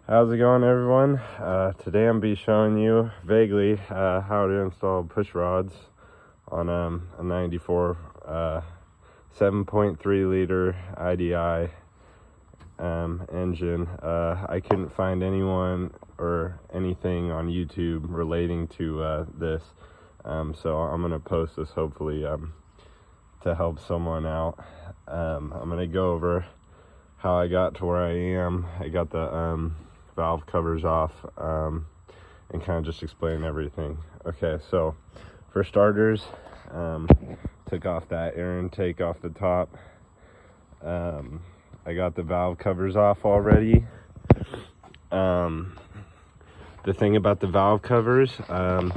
How's it going, everyone? Today I'm be showing you vaguely how to install push rods on a 94 7.3 liter IDI engine. I couldn't find anyone or anything on YouTube relating to this, so I'm gonna post this hopefully to help someone out. I'm gonna go over how I got to where I am. I got the valve covers off and kind of just explain everything. Okay, so for starters, took off that air intake off the top. I got the valve covers off already. The thing about the valve covers, the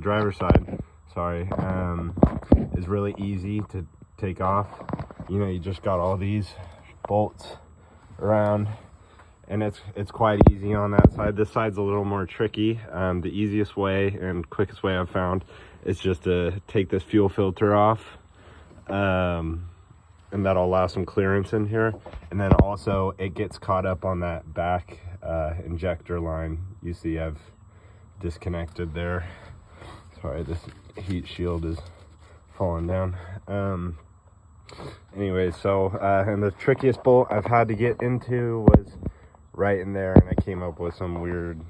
driver's side, sorry, is really easy to take off. You know, you just got all these bolts around, and it's quite easy on that side. This side's a little more tricky. The easiest way and quickest way I've found is just to take this fuel filter off, and that'll allow some clearance in here. And then also it gets caught up on that back injector line. You see I've disconnected there. Sorry, this heat shield is falling down. Anyway, so and the trickiest bolt I've had to get into was right in there, and I came up with some weird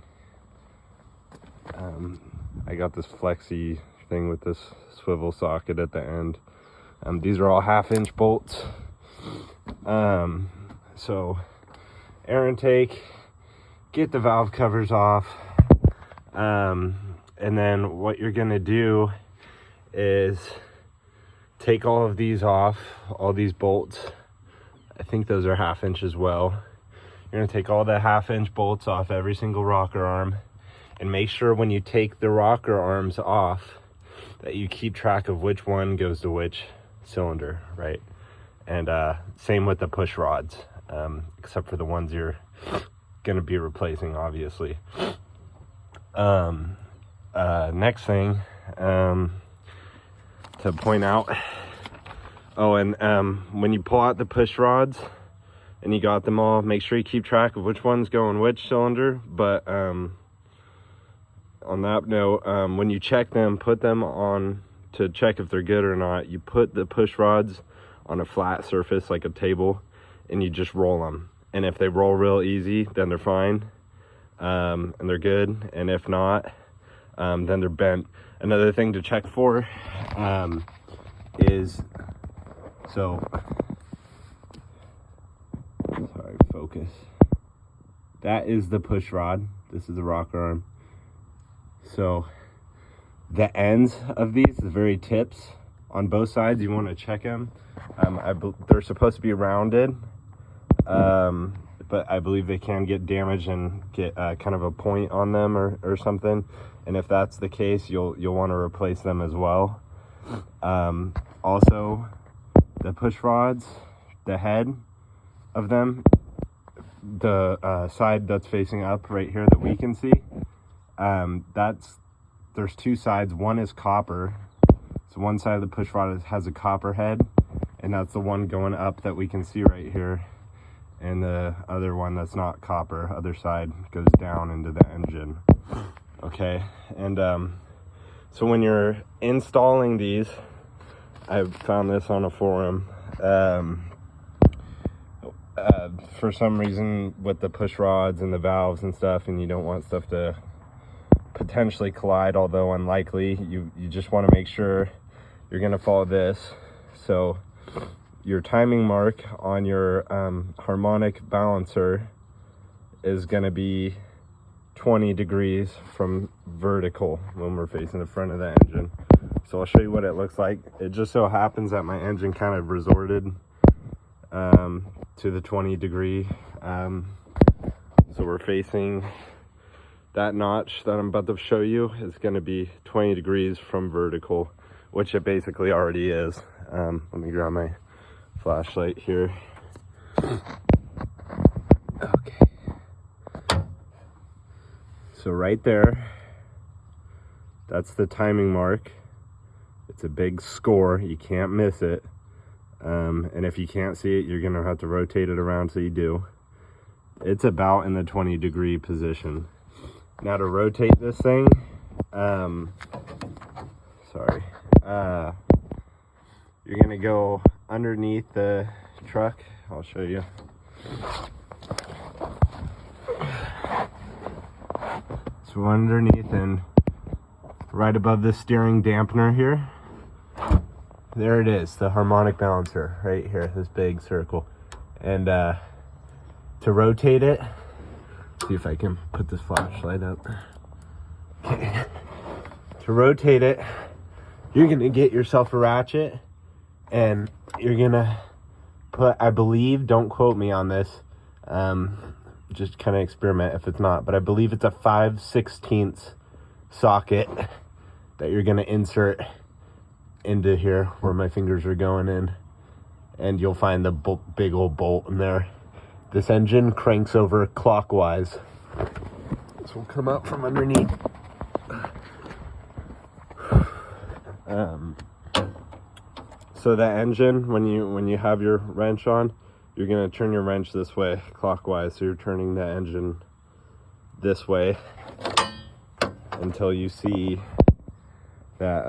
I got this flexi thing with this swivel socket at the end. These are all 1/2-inch bolts. So air intake, get the valve covers off, and then what you're gonna do is take all of these off, all these bolts. I think those are 1/2-inch as well. You're gonna take all the 1/2-inch bolts off every single rocker arm, and make sure when you take the rocker arms off that you keep track of which one goes to which cylinder, right? And same with the push rods, except for the ones you're gonna be replacing, obviously. Next thing to point out, when you pull out the push rods and you got them all, make sure you keep track of which one's going which cylinder. But on that note, when you check them, put them on to check if they're good or not. You put the push rods on a flat surface like a table, and you just roll them. And if they roll real easy, then they're fine, and they're good. And if not, then they're bent. Another thing to check for is, focus. That is the push rod. This is the rocker arm. So the ends of these, the very tips on both sides, you want to check them. They're supposed to be rounded, but I believe they can get damaged and get kind of a point on them or something. And if that's the case, you'll want to replace them as well. Also, the push rods, the head of them, the side that's facing up right here that we can see, there's two sides. One is copper, so one side of the push rod has a copper head, and that's the one going up that we can see right here. And the other one that's not copper, other side, goes down into the engine. Okay, and so when you're installing these, I found this on a forum. For some reason with the push rods and the valves and stuff, and you don't want stuff to potentially collide, although unlikely, you just want to make sure you're going to follow this. So your timing mark on your harmonic balancer is going to be 20 degrees from vertical when we're facing the front of the engine. So I'll show you what it looks like. It just so happens that my engine kind of resorted to the 20 degree. So we're facing that notch that I'm about to show you is going to be 20 degrees from vertical, which it basically already is. Let me grab my flashlight here. Okay. So right there, that's the timing mark. It's a big score, you can't miss it. And if you can't see it, you're gonna have to rotate it around so you do. It's about in the 20-degree position. Now to rotate this thing, you're gonna go underneath the truck. I'll show you. So underneath and right above the steering dampener here, there it is, the harmonic balancer right here, this big circle. And to rotate it, see if I can put this flashlight up. Okay. To rotate it, you're gonna get yourself a ratchet and you're gonna put, I believe, don't quote me on this, just kind of experiment if it's not, but I believe it's a 5/16 socket that you're gonna insert into here where my fingers are going in, and you'll find the big old bolt in there. This engine cranks over clockwise. This will come out from underneath. So that engine, when you have your wrench on, you're gonna turn your wrench this way, clockwise. So you're turning the engine this way until you see that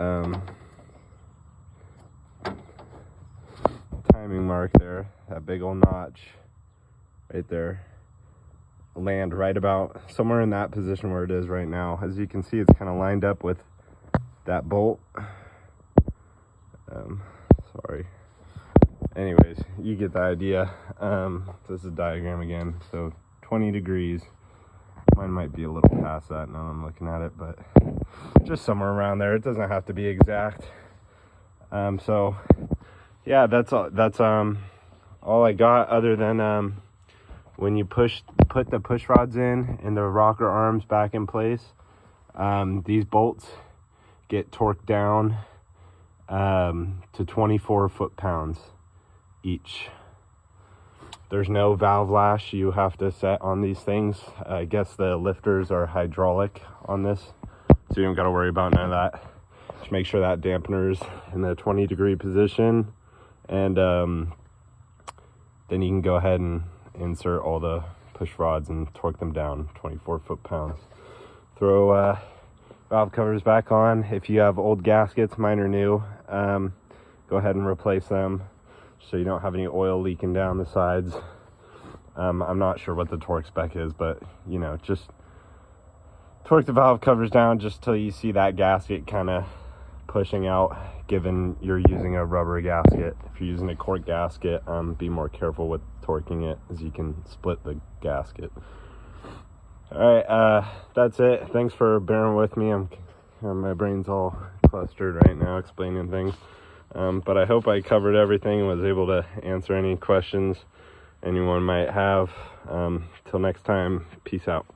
timing mark there, that big old notch right there, land right about somewhere in that position where it is right now. As you can see, it's kind of lined up with that bolt. Sorry. Anyways, you get the idea. This is a diagram again. So 20 degrees. Mine might be a little past that now I'm looking at it, but just somewhere around there. It doesn't have to be exact. So yeah, that's all I got, other than when you put the push rods in and the rocker arms back in place, these bolts get torqued down to 24 foot-pounds each. There's no valve lash you have to set on these things. I guess the lifters are hydraulic on this, so you don't got to worry about none of that. Just make sure that dampener's in the 20-degree position, and then you can go ahead and insert all the push rods and torque them down 24 foot-pounds. Throw valve covers back on. If you have old gaskets, mine are new, go ahead and replace them so you don't have any oil leaking down the sides. I'm not sure what the torque spec is, but you know, just torque the valve covers down just till you see that gasket kind of pushing out, given you're using a rubber gasket. If you're using a cork gasket, be more careful with torquing it, as you can split the gasket. All right, that's it. Thanks for bearing with me. My brain's all clustered right now explaining things, but I hope I covered everything and was able to answer any questions anyone might have. Till next time, peace out.